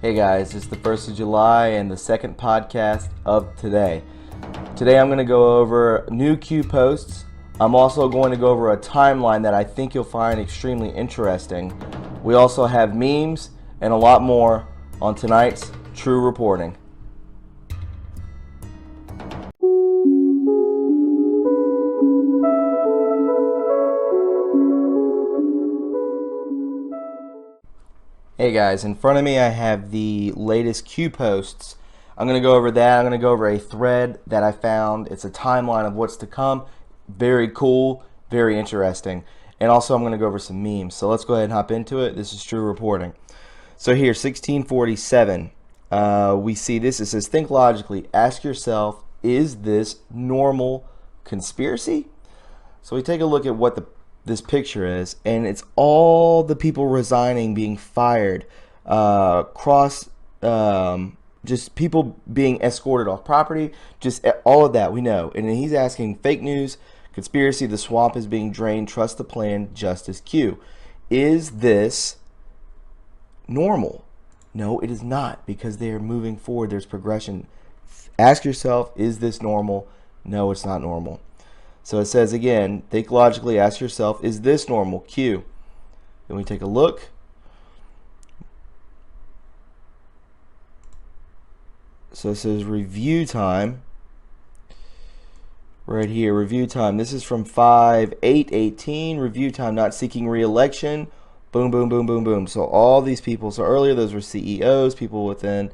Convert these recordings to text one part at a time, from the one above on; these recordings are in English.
Hey guys, it's the 1st of July and the second podcast of today. Today I'm going to go over new Q posts. I'm also going to go over a timeline that I think you'll find extremely interesting. We also have memes and a lot more on tonight's True Reporting. Hey guys, in front of me I have the latest Q posts. I'm going to go over that. I'm going to go over a thread that I found. It's a timeline of what's to come. Very cool, very interesting. And also I'm going to go over some memes. So let's go ahead and hop into it. This is True Reporting. So here, 1647, we see this. It says, think logically. Ask yourself, is this normal conspiracy? So we take a look at what this picture is, and it's all the people resigning, being fired, just people being escorted off property, just all of that we know. And then he's asking, fake news, conspiracy, the swamp is being drained, trust the plan, justice Q. Is this normal? No, it is not, because they are moving forward. There's progression. Ask yourself, is this normal? No, it's not normal. So it says again, think logically, ask yourself, is this normal? Q. Then we take a look. So it says review time. Right here, review time. This is from 5/8/18. Review time, not seeking re-election. Boom, boom, boom, boom, boom. So all these people, so earlier those were CEOs, people within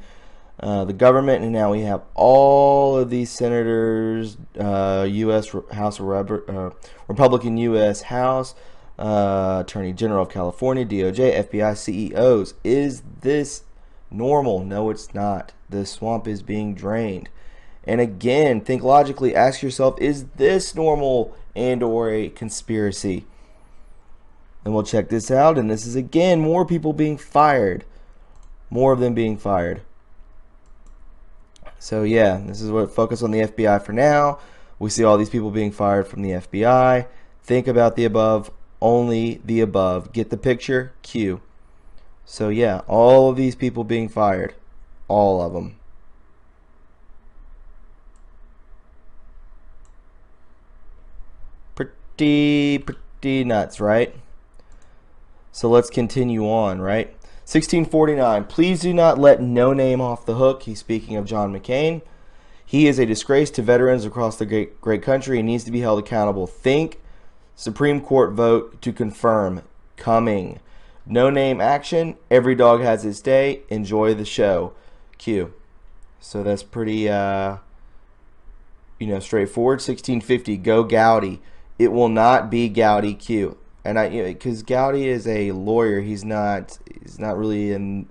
the government, and now we have all of these senators, U.S. House of Republican U.S. House, Attorney General of California, DOJ, FBI, CEOs. Is this normal? No, it's not. The swamp is being drained. And again, think logically. Ask yourself, is this normal and or a conspiracy? And we'll check this out. And this is again more people being fired, more of them being fired. So yeah, this is what focus on the FBI for now. We see all these people being fired from the FBI. Think about the above, only the above. Get the picture? Q. So yeah, all of these people being fired. All of them. Pretty nuts, right? So let's continue on, right? 1649, please do not let no name off the hook. He's speaking of John McCain. He is a disgrace to veterans across the great country and needs to be held accountable. Think Supreme Court vote to confirm. Coming. No name action. Every dog has its day. Enjoy the show. Q. So that's pretty, straightforward. 1650, go Gowdy. It will not be Gowdy. Q. And because Gowdy is a lawyer, he's not really in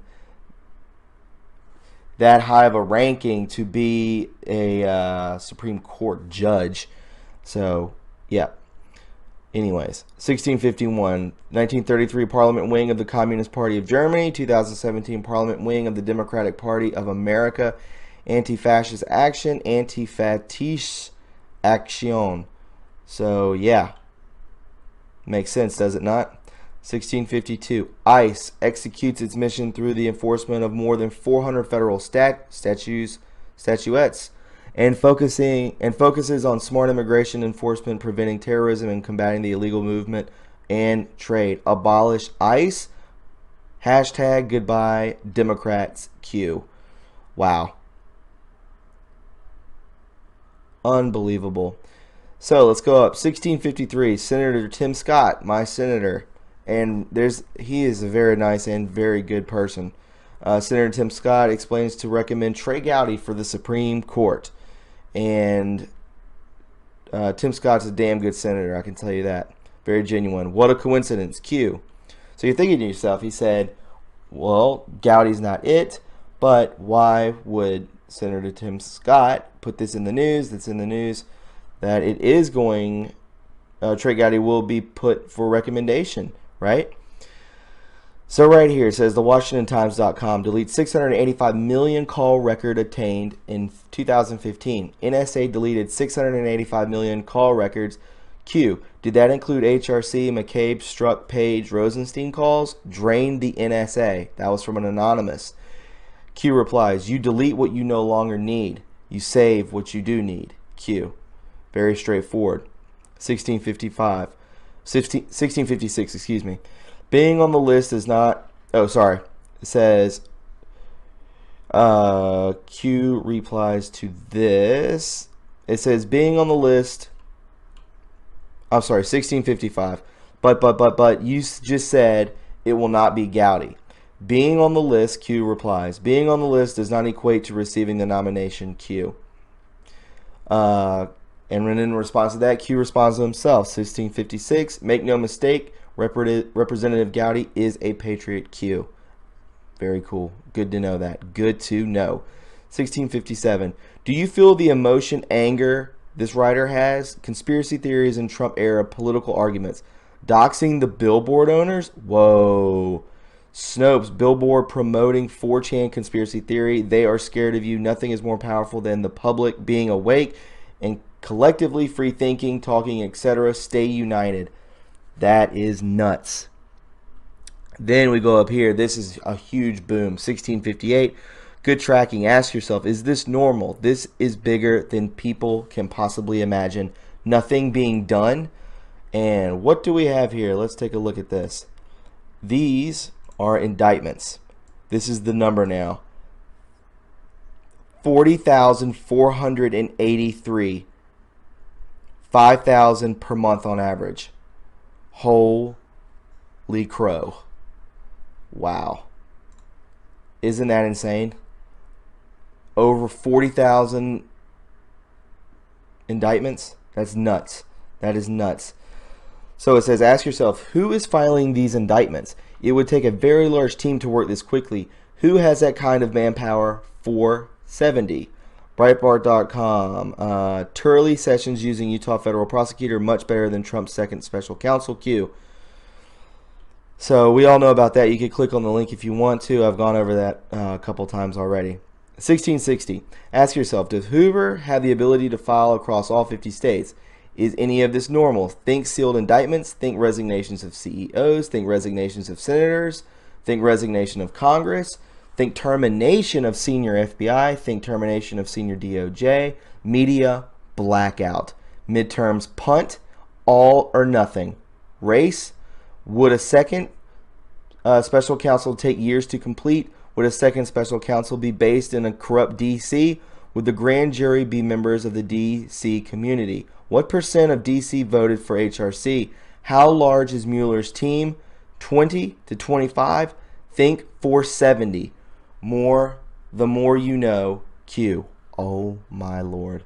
that high of a ranking to be a Supreme Court judge. So, yeah. Anyways, 1651, 1933 Parliament wing of the Communist Party of Germany, 2017 Parliament wing of the Democratic Party of America, anti-fascist action, anti-fascist action. So, yeah. Makes sense, does it not? 1652. ICE executes its mission through the enforcement of more than 400 federal statuettes and focuses on smart immigration enforcement, preventing terrorism, and combating the illegal movement and trade. Abolish ICE. Hashtag goodbye Democrats Q. Wow. Unbelievable. So let's go up. 1653, Senator Tim Scott, my senator, and he is a very nice and very good person. Senator Tim Scott explains to recommend Trey Gowdy for the Supreme Court, and Tim Scott's a damn good senator, I can tell you that. Very genuine. What a coincidence. Q. So you're thinking to yourself, he said, well, Gowdy's not it, but why would Senator Tim Scott put this in the news? That's in the news. That it is going, Trey Gowdy will be put for recommendation, right? So right here, it says the WashingtonTimes.com deletes 685 million call record obtained in 2015. NSA deleted 685 million call records. Q. Did that include HRC, McCabe, Strzok, Page, Rosenstein calls? Drained the NSA. That was from an anonymous. Q replies, you delete what you no longer need. You save what you do need. Q. Very straightforward. 1656, excuse me. Being on the list is not... Oh, sorry. It says... Q replies to this. It says, being on the list... I'm sorry, 1655. But, you just said it will not be Gowdy. Being on the list, Q replies, being on the list does not equate to receiving the nomination, Q. And in response to that, Q responds to himself, 1656, make no mistake, Representative Gowdy is a patriot, Q. Very cool. Good to know that. Good to know. 1657, do you feel the emotion, anger this writer has? Conspiracy theories and Trump-era political arguments. Doxing the billboard owners? Whoa. Snopes, billboard promoting 4chan conspiracy theory. They are scared of you. Nothing is more powerful than the public being awake and collectively free thinking, talking, etc. Stay united. That is nuts. Then we go up here. This is a huge boom. 1658. Good tracking. Ask yourself, is this normal? This is bigger than people can possibly imagine. Nothing being done. And what do we have here? Let's take a look at this. These are indictments. This is the number now. 40,483. 5,000 per month on average. Holy crow. Wow. Isn't that insane? Over 40,000 indictments? That's nuts. That is nuts. So it says, ask yourself, who is filing these indictments? It would take a very large team to work this quickly. Who has that kind of manpower? 470. Breitbart.com. Turley Sessions using Utah federal prosecutor, much better than Trump's second special counsel, Q. So we all know about that. You can click on the link if you want to. I've gone over that a couple times already. 1660. Ask yourself, does Hoover have the ability to file across all 50 states? Is any of this normal? Think sealed indictments. Think resignations of CEOs. Think resignations of senators. Think resignation of Congress. Think termination of senior FBI. Think termination of senior DOJ. Media blackout. Midterms punt. All or nothing. Race. Would a second special counsel take years to complete? Would a second special counsel be based in a corrupt D.C.? Would the grand jury be members of the D.C. community? What percent of D.C. voted for HRC? How large is Mueller's team? 20 to 25? Think 470. The more you know, Q. Oh my Lord.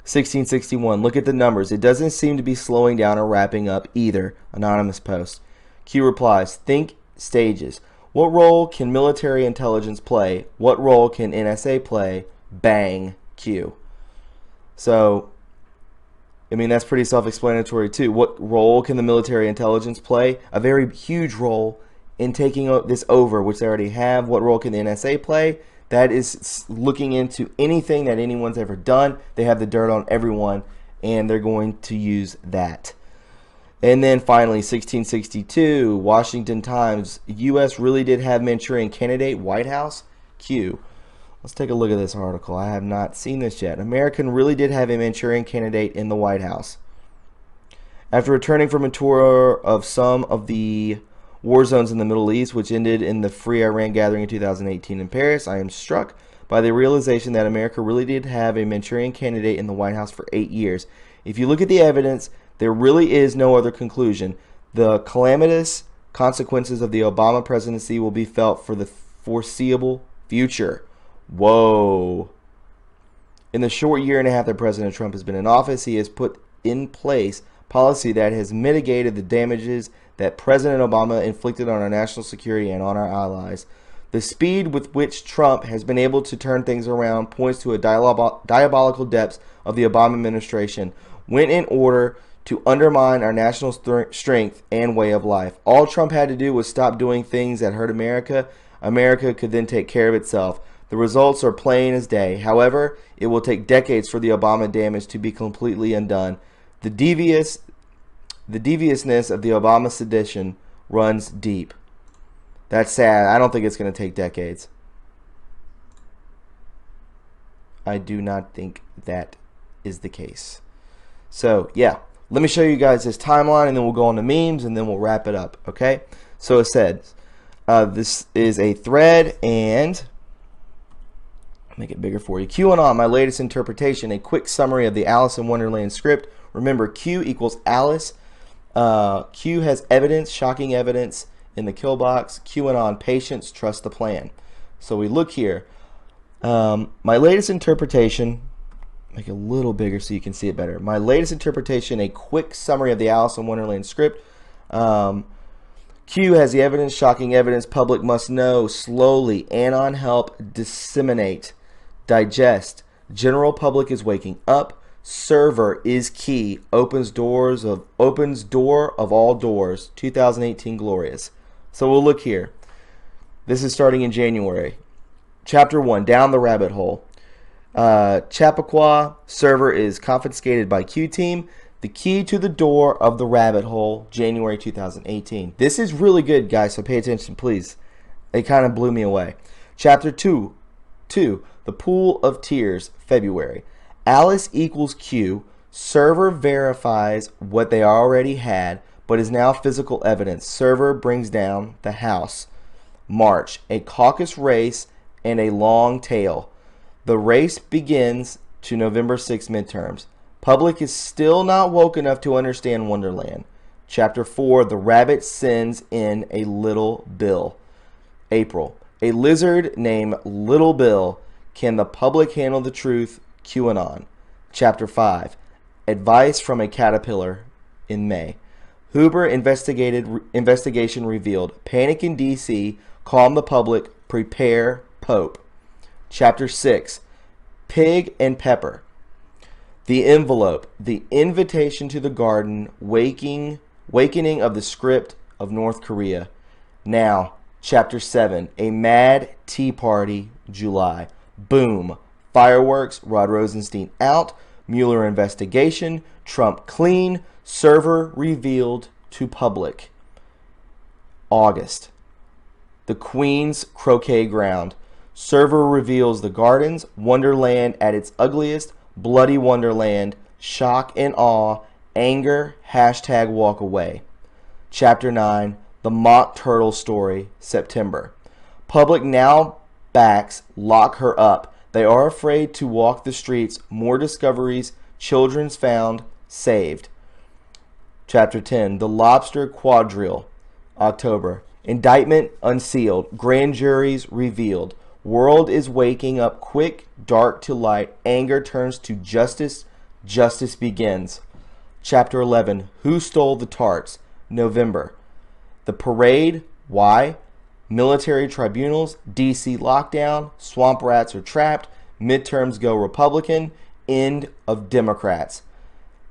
1661. Look at the numbers. It doesn't seem to be slowing down or wrapping up either. Anonymous post. Q replies, think stages. What role can military intelligence play? What role can NSA play? Bang. Q. So, I mean, that's pretty self-explanatory too. What role can the military intelligence play? A very huge role in taking this over, which they already have. What role can the NSA play? That is looking into anything that anyone's ever done. They have the dirt on everyone, and they're going to use that. And then finally, 1662, Washington Times, U.S. really did have Manchurian candidate, White House, Q. Let's take a look at this article. I have not seen this yet. American really did have a Manchurian candidate in the White House. After returning from a tour of some of the war zones in the Middle East, which ended in the Free Iran gathering in 2018 in Paris, I am struck by the realization that America really did have a Manchurian candidate in the White House for 8 years. If you look at the evidence, there really is no other conclusion. The calamitous consequences of the Obama presidency will be felt for the foreseeable future. Whoa. In the short year and a half that President Trump has been in office, he has put in place policy that has mitigated the damages that President Obama inflicted on our national security and on our allies. The speed with which Trump has been able to turn things around points to a diabolical depths of the Obama administration, went in order to undermine our national strength and way of life. All Trump had to do was stop doing things that hurt America. America could then take care of itself. The results are plain as day. However, it will take decades for the Obama damage to be completely undone. The deviousness of the Obama sedition runs deep. That's sad. I don't think it's going to take decades. I do not think that is the case. So, yeah. Let me show you guys this timeline, and then we'll go on to memes, and then we'll wrap it up, okay? So it says, this is a thread, and make it bigger for you. QAnon, my latest interpretation, a quick summary of the Alice in Wonderland script. Remember, Q equals Alice. Q has evidence, shocking evidence in the kill box. QAnon, patience, trust the plan. So we look here. My latest interpretation, make it a little bigger so you can see it better. My latest interpretation, a quick summary of the Alice in Wonderland script. Q has the evidence, shocking evidence, public must know, slowly, Anon help, disseminate, digest, general public is waking up, server is key, opens door of all doors, 2018 glorious. So we'll look here. This is starting in January. Chapter 1, down the rabbit hole. Chappaqua server is confiscated by Q team. The key to the door of the rabbit hole, January 2018. This is really good, guys, so pay attention, please. It kind of blew me away. Chapter 2, the pool of tears, February. Alice equals Q. Server verifies what they already had, but is now physical evidence. Server brings down the house. March, a caucus race and a long tail. The race begins to November 6 midterms. Public is still not woke enough to understand Wonderland. Chapter 4, the rabbit sends in a little Bill. April, a lizard named Little Bill. Can the public handle the truth? QAnon. Chapter 5, advice from a caterpillar in May. Huber investigation revealed. Panic in D.C. Calm the public. Prepare Pope. Chapter 6, Pig and Pepper. The envelope, the invitation to the garden, wakening of the script of North Korea. Now, Chapter 7, a mad tea party, July. Boom, fireworks, Rod Rosenstein out, Mueller investigation, Trump clean, server revealed to public. August, the Queen's croquet ground. Server reveals the gardens, Wonderland at its ugliest, bloody Wonderland, shock and awe, anger, hashtag walk away. Chapter 9, the mock turtle story, September. Public now backs lock her up. They are afraid to walk the streets. More discoveries, children's found, saved. Chapter 10, the lobster quadrille, October. Indictment unsealed, grand juries revealed. World is waking up quick, dark to light. Anger turns to justice. Justice begins. Chapter 11, who stole the tarts? November. The parade, why? Military tribunals, D.C. lockdown, swamp rats are trapped, midterms go Republican, end of Democrats.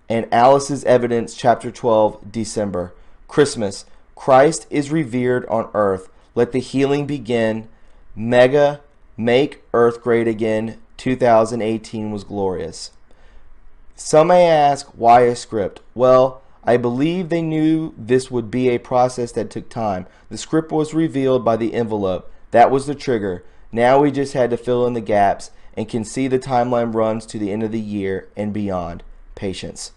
And Alice's evidence, Chapter 12, December. Christmas, Christ is revered on earth. Let the healing begin. Mega, make Earth great again. 2018 was glorious. Some may ask, why a script? Well, I believe they knew this would be a process that took time. The script was revealed by the envelope. That was the trigger. Now we just had to fill in the gaps and can see the timeline runs to the end of the year and beyond. Patience.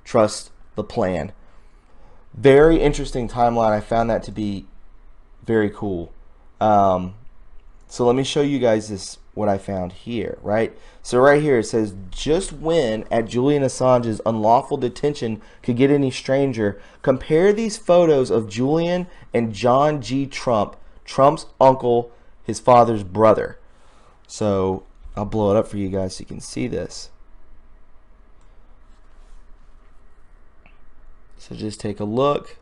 Trust the plan. Very interesting timeline. I found that to be very cool. So let me show you guys what I found here, right? So right here it says, just when at Julian Assange's unlawful detention could get any stranger, compare these photos of Julian and John G. Trump, Trump's uncle, his father's brother. So I'll blow it up for you guys so you can see this. So just take a look.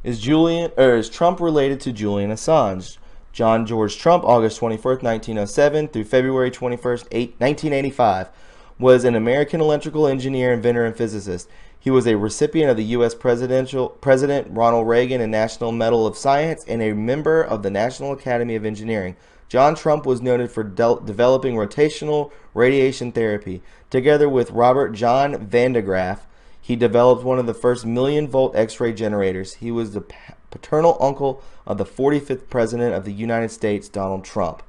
Is Trump related to Julian Assange? John George Trump, August 21st, 1907 through February 21st, 1985, was an American electrical engineer, inventor, and physicist. He was a recipient of the U.S. President Ronald Reagan and National Medal of Science and a member of the National Academy of Engineering. John Trump was noted for developing rotational radiation therapy. Together with Robert John Vandegraaff, he developed one of the first million-volt X-ray generators. He was the paternal uncle of the 45th President of the United States, Donald Trump.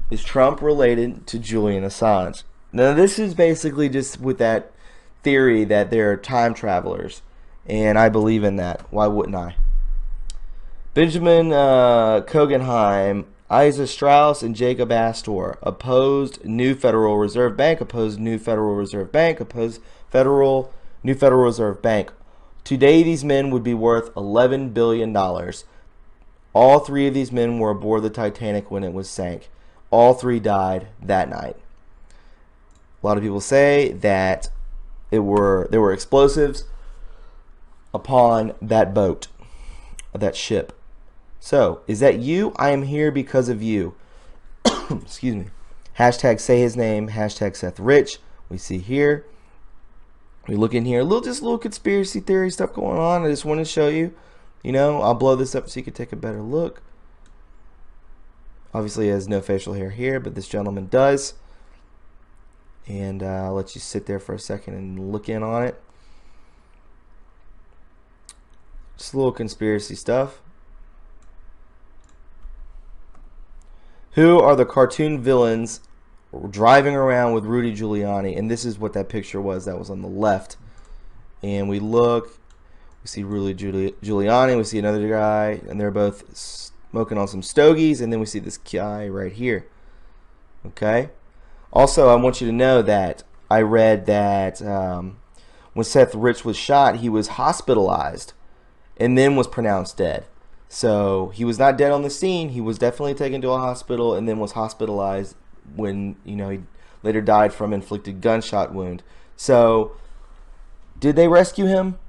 Is Trump related to Julian Assange? Now, this is basically just with that theory that they're time travelers, and I believe in that. Why wouldn't I? Benjamin Kogenheim, Isa Strauss, and Jacob Astor opposed new Federal Reserve Bank, opposed new Federal Reserve Bank, opposed new Federal Reserve Bank. Today, these men would be worth $11 billion. All three of these men were aboard the Titanic when it was sank. All three died that night. A lot of people say that there were explosives upon that boat, that ship. So, is that you? I am here because of you. Excuse me. Hashtag say his name. Hashtag Seth Rich. We see here. We look in here. Just a little conspiracy theory stuff going on. I just want to show you. You know, I'll blow this up so you can take a better look. Obviously, he has no facial hair here, but this gentleman does. And I'll let you sit there for a second and look in on it. Just a little conspiracy stuff. Who are the cartoon villains driving around with Rudy Giuliani? And this is what that picture was. That was on the left. And we look. We see Rudy Giuliani. We see another guy. And they're both smoking on some stogies. And then we see this guy right here. Okay. Also, I want you to know that I read that when Seth Rich was shot, he was hospitalized and then was pronounced dead. So he was not dead on the scene. He was definitely taken to a hospital and then was hospitalized when, you know, he later died from inflicted gunshot wound. So did they rescue him?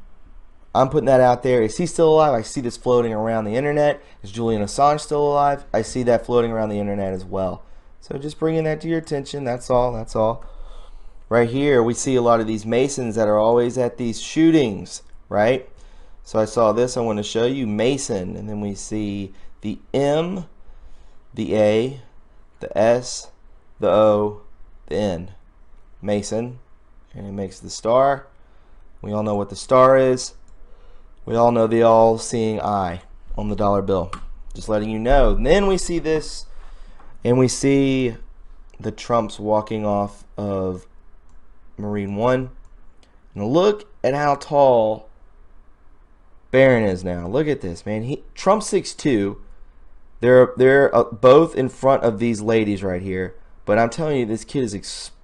I'm putting that out there. Is he still alive? I see this floating around the internet. Is Julian Assange still alive? I see that floating around the internet as well. So just bringing that to your attention. That's all. That's all. Right here, we see a lot of these Masons that are always at these shootings, right? So I saw this. I want to show you Mason. And then we see the M, the A, the S, the O, the N. Mason. And it makes the star. We all know what the star is. We all know the all-seeing eye on the dollar bill. Just letting you know. And then we see this. And we see the Trumps walking off of Marine One. And look at how tall Barron is now. Look at this, man. Trump's 6'2". They're both in front of these ladies right here. But I'm telling you, this kid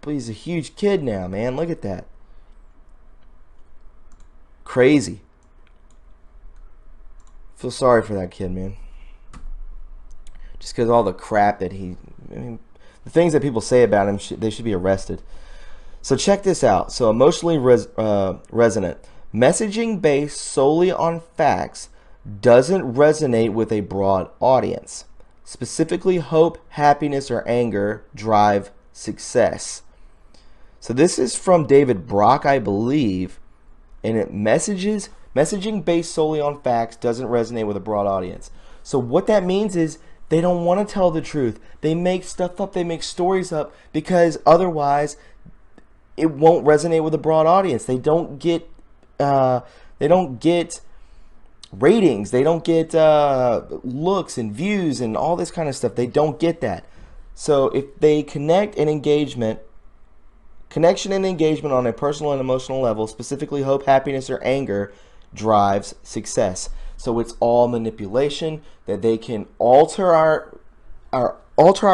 he's a huge kid now, man. Look at that. Crazy. Feel sorry for that kid, man. Just because all the crap that the things that people say about him, they should be arrested. So check this out. So emotionally resonant. Messaging based solely on facts doesn't resonate with a broad audience. Specifically, hope, happiness, or anger drive success. So this is from David Brock, I believe. And messaging based solely on facts doesn't resonate with a broad audience. So what that means is they don't want to tell the truth. They make stuff up. They make stories up because otherwise it won't resonate with a broad audience. They don't get ratings. They don't get looks and views and all this kind of stuff. They don't get that. So if they connection and engagement on a personal and emotional level, specifically hope, happiness, or anger, drives success. So it's all manipulation that they can alter our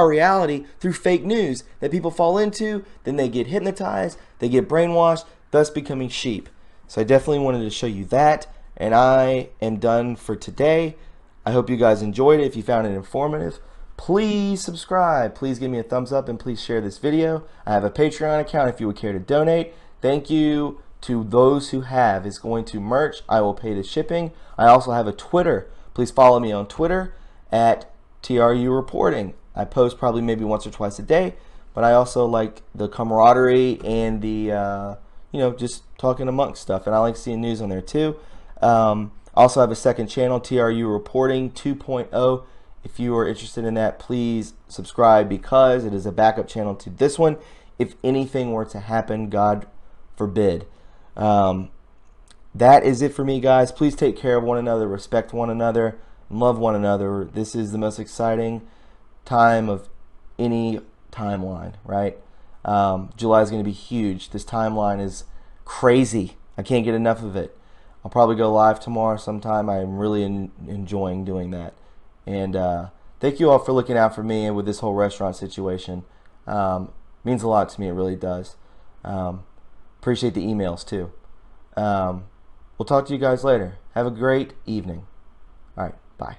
reality through fake news that people fall into. Then they get hypnotized, they get brainwashed, thus becoming sheep. So I definitely wanted to show you that, and I am done for today. I hope you guys enjoyed it. If you found it informative, please subscribe. Please give me a thumbs up and please share this video. I have a Patreon account if you would care to donate. Thank you to those who have. It's going to merch. I will pay the shipping. I also have a Twitter. Please follow me on Twitter at TRU Reporting. I post probably maybe once or twice a day, but I also like the camaraderie and the just talking amongst stuff, and I like seeing news on there too. Also have a second channel, TRU Reporting 2.0. If you are interested in that, please subscribe, because it is a backup channel to this one if anything were to happen, God forbid. That is it for me, guys. Please take care of one another, respect one another, and love one another. This is the most exciting time of any timeline, right? July is going to be huge. This timeline is crazy. I can't get enough of it. I'll probably go live tomorrow sometime. I'm really enjoying doing that. And thank you all for looking out for me and with this whole restaurant situation. Means a lot to me. It really does. Appreciate the emails too. We'll talk to you guys later. Have a great evening. All right. Bye.